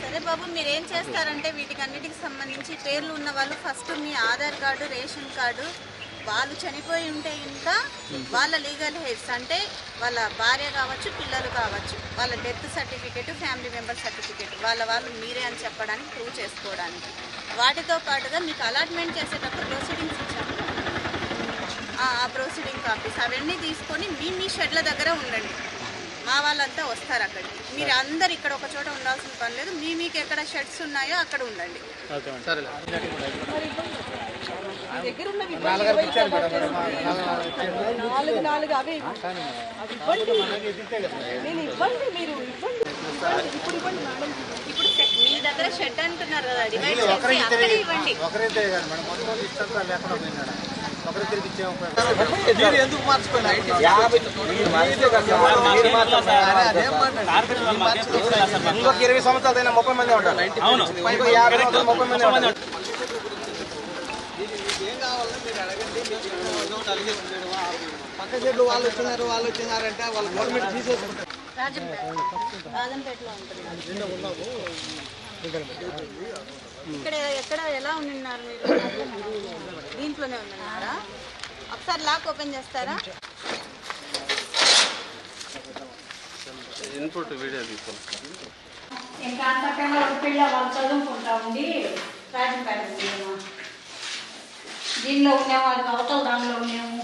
సరే బాబు, మీరేం చేస్తారంటే వీటికి అన్నిటికి సంబంధించి పేర్లు ఉన్న వాళ్ళు ఫస్ట్ మీ ఆధార్ కార్డు, రేషన్ కార్డు, వాళ్ళు చనిపోయి ఉంటే ఇంకా వాళ్ళ లీగల్ హెయిర్స్ అంటే వాళ్ళ భార్య కావచ్చు, పిల్లలు కావచ్చు, వాళ్ళ death certificate, family member certificate, వాళ్ళు మీరే అని చెప్పడానికి, ప్రూవ్ చేసుకోవడానికి. వాటితో పాటుగా మీకు అలాట్మెంట్ చేసేటప్పుడు ప్రొసీడింగ్స్ ఇచ్చాము, ఆ ప్రొసీడింగ్ కాపీస్ అవన్నీ తీసుకొని మీ షెడ్ల దగ్గర ఉండండి. మా వాళ్ళంతా వస్తారు అక్కడికి. మీరు అందరు ఇక్కడ ఒక చోట ఉండాల్సిన పని లేదు. మీకు ఎక్కడ షెడ్స్ ఉన్నాయో అక్కడ ఉండండి. ఇప్పుడు మీ దగ్గర షెడ్ అంటున్నారు కదా, డివైడ్ చేసి అక్కడే ఇవ్వండి. ఎందుకు మార్చుకోండి? ఇంకొక 20 సంవత్సరాలైనా 30 మంది ఉంటారు. 50 30 మంది ఉంటారు. ఏం కావాలన్నా మీరు అడగండి. పక్క చెట్లు వాళ్ళు వచ్చినారంటే వాళ్ళ గవర్నమెంట్ తీసేసుకుంటారు. రాజంపేటలో ఉంటుంది. ఇక్కడ ఎక్కడ ఎలా ఉన్నారు మీరు? దీంట్లోనే ఉన్నారా? ఒకసారి లాక్ ఓపెన్ చేస్తారా? ఇన్పుట్ వీడియో తీసుకోండి. ఇంకా అంతకన్నా పిల్ల వాళ్ళు చదువుకుంటా ఉండి రాజంపేట దీనిలో ఉండేవాళ్ళు, అవతల దానిలో ఉండేము.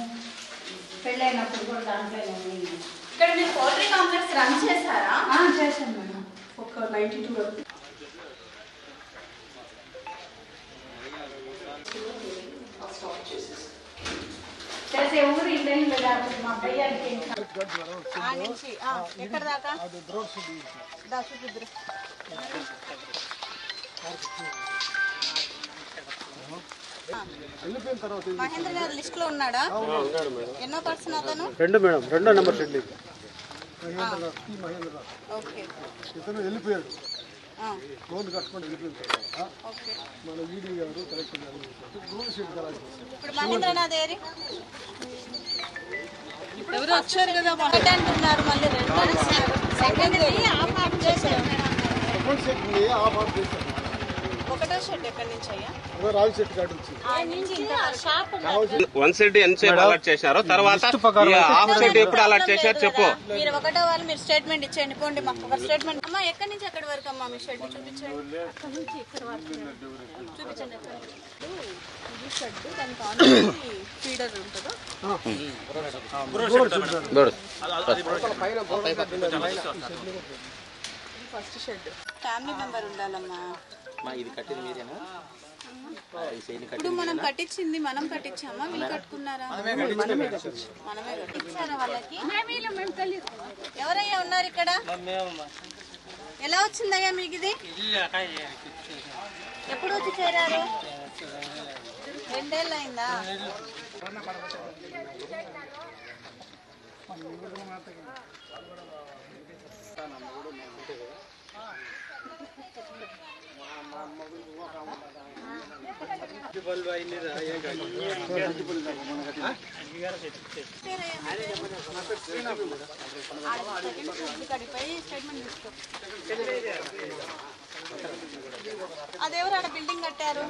పెళ్ళైనప్పుడు కూడా దాంట్లోనే ఉన్నాము. ఇక్కడ మీరు పౌల్ట్రీ కాంప్లెక్స్ రన్ చేశారా? చేశాను మేడం. ఒక 92 వరకు చేసే ఊరు ఇంటి మా భయ్యానికి ఎక్కడ దాకా మహేంద్ర గారు లిస్ట్ లో ఉన్నాడా? ఎన్నో పర్సన్ అతను? 2 మేడం, 2వ నెంబర్ షెడ్. ఓకే, ఇతను వెళ్ళిపోయాడు. లోన్ కట్టుకొని వెళ్ళిపోయిన తర్వాత మన ఈడీ గారు కలెక్టర్ గారు లోన్ షెడ్ ఖరారు చేశారు. ఇప్పుడు మహేంద్రనాథ్ ఏరి ఎవరు వచ్చారు కదా అంటున్నారు. మళ్ళీ సెకండ్ ఒకటో షెడ్ ఎక్కడి నుంచి అయ్యా? రావి చెట్టు కాడ నుంచి 1 సెట్ ఎన్సేపు అలాట్ చేశారు. తర్వాత హాఫ్ సెట్ ఎప్పుడు అలాట్ చేశారు చెప్పు. మీరు ఒకటో వాళ్ళు మీరు స్టేట్మెంట్ ఇచ్చేయండి. పోండి మాకు ఒక స్టేట్మెంట్. అమ్మా ఎక్కడి నుంచి ఎక్కడి వరకు అమ్మా మీ షెడ్ చూపించండి. అక్కడ నుంచి ఇక్కడ వరకు చూపించండి. ఇది షెడ్, దానికి ఆల్రెడీ ఫీడర్ ఉంటుందా? ఫస్ట్ షెడ్ ఫ్యామిలీ మెంబర్ ఉండాలమ్మా. ఇప్పుడు మనం కట్టించింది మనం కట్టించామా, వీళ్ళు కట్టుకున్నారా? మనమే కట్టించారా వాళ్ళకి? ఎవరయ్యా ఉన్నారు ఇక్కడ? ఎలా వచ్చిందయ్యా మీకు ఇది? ఎప్పుడు వచ్చి చేరారు? 2 ఏళ్ళు అయిందా? అదెవరు ఆడ బిల్డింగ్ కట్టారు?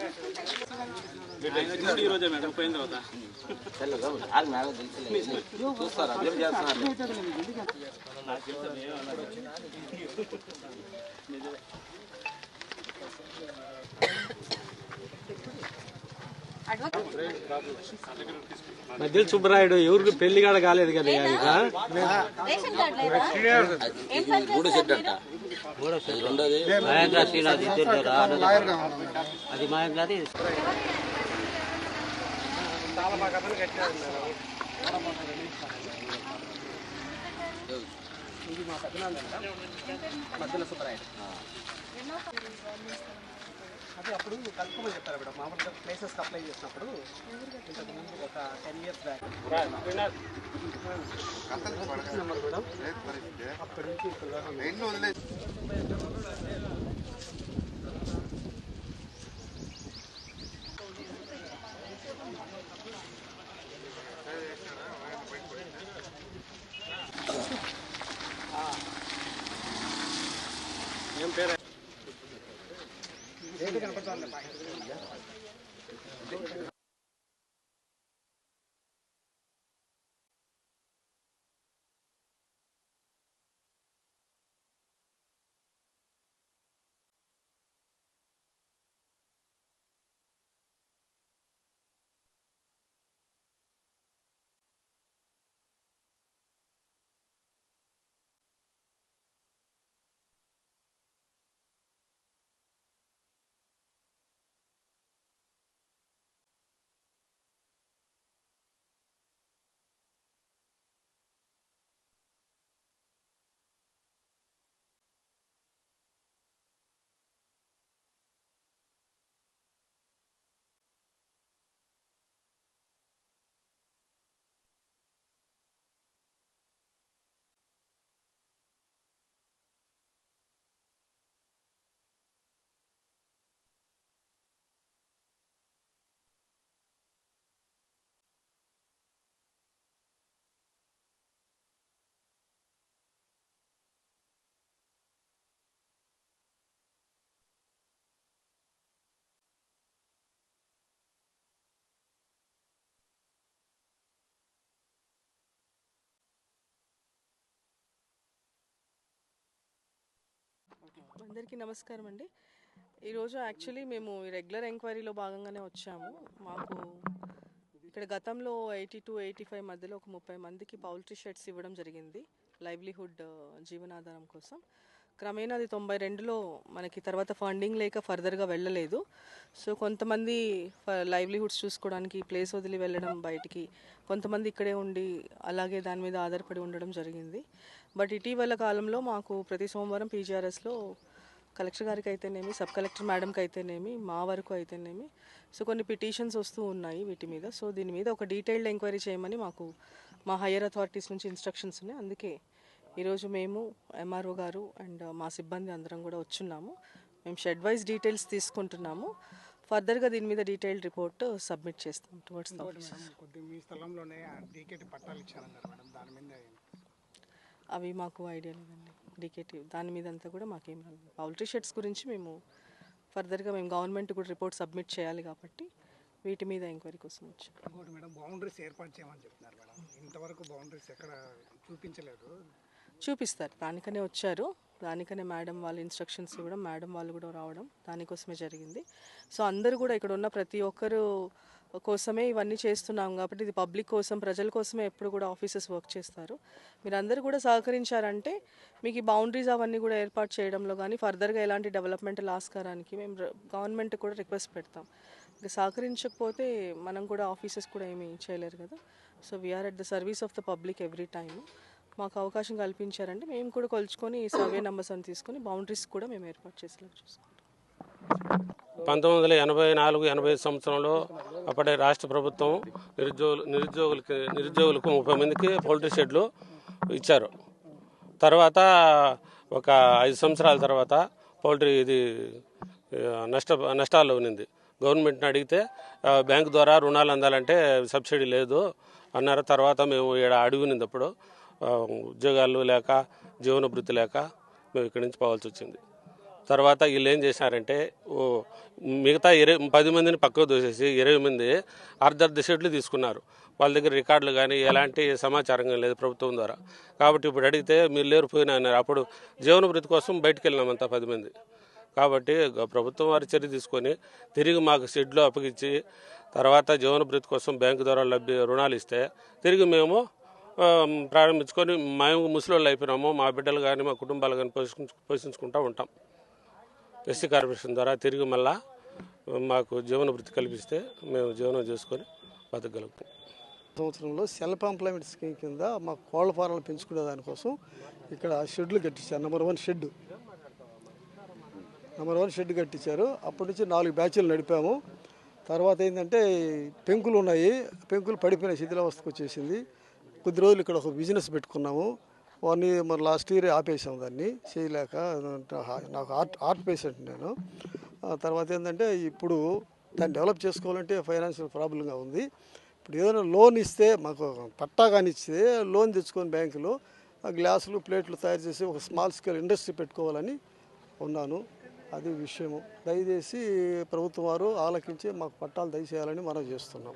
మధ్యలో సుబ్బరాయుడు ఎవరికి పెళ్లి కాడ కాలేదు కదా. రేషన్ కార్డు లేదా? ఏం పని చేస్తారు అది మహేంద్రది. చాలా బాగా కట్టినారు. ఇది మా పెద్దనాన్న మధ్యన సుబ్బరాయుడు. అదే అప్పుడు కలుపుకోమని చెప్పారు మేడం. మామూలుగా ప్లేసెస్కి అప్లై చేసినప్పుడు ఇంతకుముందు ఒక 10 years బ్యాక్ నెంబర్ మేడం. అక్కడి నుంచి ఏంటి కనపడుతుంది అందరికీ నమస్కారం అండి. ఈరోజు యాక్చువల్లీ మేము రెగ్యులర్ ఎంక్వైరీలో భాగంగానే వచ్చాము. మాకు ఇక్కడ గతంలో 80-85 మధ్యలో ఒక 30 మందికి పౌల్ట్రీ షెడ్స్ ఇవ్వడం జరిగింది లైవ్లీహుడ్ జీవనాధారం కోసం. క్రమేణా అది 92లో మనకి తర్వాత ఫండింగ్ లేక ఫర్దర్గా వెళ్ళలేదు. సో కొంతమంది లైవ్లీహుడ్స్ చూసుకోవడానికి ప్లేస్ వదిలి వెళ్ళడం బయటికి, కొంతమంది ఇక్కడే ఉండి అలాగే దాని మీద ఆధారపడి ఉండడం జరిగింది. బట్ ఇటీవల కాలంలో మాకు ప్రతి సోమవారం పీజీఆర్ఎస్లో కలెక్టర్ గారికి అయితేనేమి, సబ్ కలెక్టర్ మేడంకి అయితేనేమి, మా వరకు అయితేనేమి సో కొన్ని పిటిషన్స్ వస్తూ ఉన్నాయి వీటి మీద. సో దీని మీద ఒక డీటెయిల్డ్ ఎంక్వైరీ చేయమని మాకు మా హయ్యర్ అథారిటీస్ నుంచి ఇన్స్ట్రక్షన్స్ ఉన్నాయి. అందుకే ఈరోజు మేము ఎంఆర్ఓ గారు అండ్ మా సిబ్బంది అందరం కూడా వచ్చున్నాము. మేము షెడ్ వైజ్ డీటెయిల్స్ తీసుకుంటున్నాము. ఫర్దర్గా దీని మీద డీటెయిల్డ్ రిపోర్ట్ సబ్మిట్ చేస్తాం టువర్డ్స్ ద ఆఫీసర్స్. కొద్దిగా మీ స్థలంలోనే డీకేటీ పట్టాలు ఇచ్చారన్నారు మేడం, దాని మీద అవి మాకు ఐడియా లేదండి. డీకేటీ దాని మీద అంతా కూడా మాకేం రాలేదు. పౌల్ట్రీ షెడ్స్ గురించి మేము ఫర్దర్గా మేము గవర్నమెంట్ కూడా రిపోర్ట్ సబ్మిట్ చేయాలి కాబట్టి వీటి మీద ఎంక్వైరీ కోసం వచ్చాం. ఇంకోటి మేడం, బౌండరీస్ ఏర్పాటు చేయమని చెప్తున్నారు మేడం. ఇంతవరకు బౌండరీస్ ఎక్కడ చూపించలేదు. చూపిస్తారు, దానికనే వచ్చారు, దానికనే మేడం వాళ్ళు ఇన్స్ట్రక్షన్స్ ఇవ్వడం, మేడం వాళ్ళు కూడా రావడం దానికోసమే జరిగింది. సో అందరూ కూడా ఇక్కడ ఉన్న ప్రతి ఒక్కరు కోసమే ఇవన్నీ చేస్తున్నాం కాబట్టి ఇది పబ్లిక్ కోసం, ప్రజల కోసమే ఎప్పుడు కూడా ఆఫీసర్స్ వర్క్ చేస్తారు. మీరు అందరూ కూడా సహకరించారంటే మీకు ఈ బౌండరీస్ అవన్నీ కూడా ఏర్పాటు చేయడంలో కానీ ఫర్దర్గా ఎలాంటి డెవలప్మెంటల్ ఆస్కారానికి మేము గవర్నమెంట్ కూడా రిక్వెస్ట్ పెడతాం. ఇంకా సహకరించకపోతే మనం కూడా ఆఫీసర్స్ కూడా ఏమీ చేయలేరు కదా. So we are at the service of the public every time. మాకు అవకాశం కల్పించారంటే మేము కూడా కొలుచుకొని సర్వే నెంబర్స్ అని తీసుకొని బౌండరీస్ కూడా మేము ఏర్పాటు చేసేలా చూసుకుంటాం. 1984-85 సంవత్సరంలో అప్పటి రాష్ట్ర ప్రభుత్వం నిరుద్యోగులకు 30 మందికి పౌల్ట్రీ షెడ్లు ఇచ్చారు. తర్వాత ఒక 5 సంవత్సరాల తర్వాత పౌల్ట్రీ ఇది నష్టాల్లో ఉన్నింది. గవర్నమెంట్ని అడిగితే బ్యాంకు ద్వారా రుణాలు అందాలంటే సబ్సిడీ లేదు అన్నారు. తర్వాత మేము ఇక్కడ అడుగునింది అప్పుడు ఉద్యోగాలు లేక జీవనభృతి లేక మేము ఇక్కడి నుంచి పోవాల్సి వచ్చింది. తర్వాత వీళ్ళు ఏం చేశారంటే మిగతా 10 మందిని పక్కకు దోసేసి 20 మంది అర్ధ షెడ్లు తీసుకున్నారు. వాళ్ళ దగ్గర రికార్డులు కానీ ఎలాంటి సమాచారం కానీ లేదు ప్రభుత్వం ద్వారా. కాబట్టి ఇప్పుడు అడిగితే మీరు లేరు పోయినా అన్నారు. అప్పుడు జీవనభృతి కోసం బయటకు వెళ్ళినామంతా 10 మంది. కాబట్టి ప్రభుత్వం వారి చర్య తీసుకొని తిరిగి మాకు షెడ్లు అప్పగించి తర్వాత జీవనభృతి కోసం బ్యాంకు ద్వారా రుణాలు ఇస్తే తిరిగి మేము ప్రారంభించుకొని మేము ముసలోళ్ళు అయిపోయినాము. మా బిడ్డలు కానీ మా కుటుంబాలు కానీ పోషించుకుంటూ ఉంటాం. ఎస్సీ కార్పొరేషన్ ద్వారా తిరిగి మళ్ళా మాకు జీవనభృతి కల్పిస్తే మేము జీవనం చేసుకొని బతకగలుగుతాం. సంవత్సరంలో సెల్ఫ్ ఎంప్లాయ్మెంట్ స్కీమ్ కింద మా కోళ్ల ఫారాలు పెంచుకునే దానికోసం ఇక్కడ షెడ్లు కట్టించారు. నెంబర్ 1 షెడ్ కట్టించారు. అప్పటి నుంచి 4 బ్యాచ్లు నడిపాము. తర్వాత ఏంటంటే పెంకులు ఉన్నాయి, పెంకులు పడిపోయిన శిథిలావస్థకు వచ్చేసింది. కొద్ది రోజులు ఇక్కడ ఒక బిజినెస్ పెట్టుకున్నాము. మరి లాస్ట్ ఇయర్ ఆపేసాము, దాన్ని చేయలేక. నాకు హార్ట్ పేషెంట్ నేను. తర్వాత ఏంటంటే ఇప్పుడు దాన్ని డెవలప్ చేసుకోవాలంటే ఫైనాన్షియల్ ప్రాబ్లంగా ఉంది. ఇప్పుడు ఏదైనా లోన్ ఇస్తే మాకు పట్టా కానీ ఇస్తే లోన్ తెచ్చుకొని బ్యాంకులో గ్లాసులు ప్లేట్లు తయారు చేసి ఒక స్మాల్ స్కేల్ ఇండస్ట్రీ పెట్టుకోవాలని ఉన్నాను. అది విషయము. దయచేసి ప్రభుత్వం వారు ఆలకించి మాకు పట్టాలు దయచేయాలని మనం చేస్తున్నాం.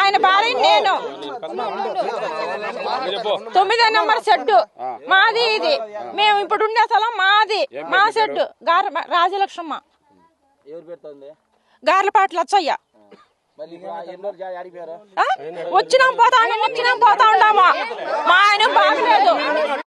ఆయన భార్య నేను 9వ నెంబర్ షెడ్డు మాది. ఇది మేము ఇప్పుడు ఉండే స్థలం మాది. మా షెడ్డు రాజలక్ష్మ గార్లపాటి లచ్చయ్య. వచ్చినాం పోతా ఉన్నాము. మా ఆయన బాగలేదు.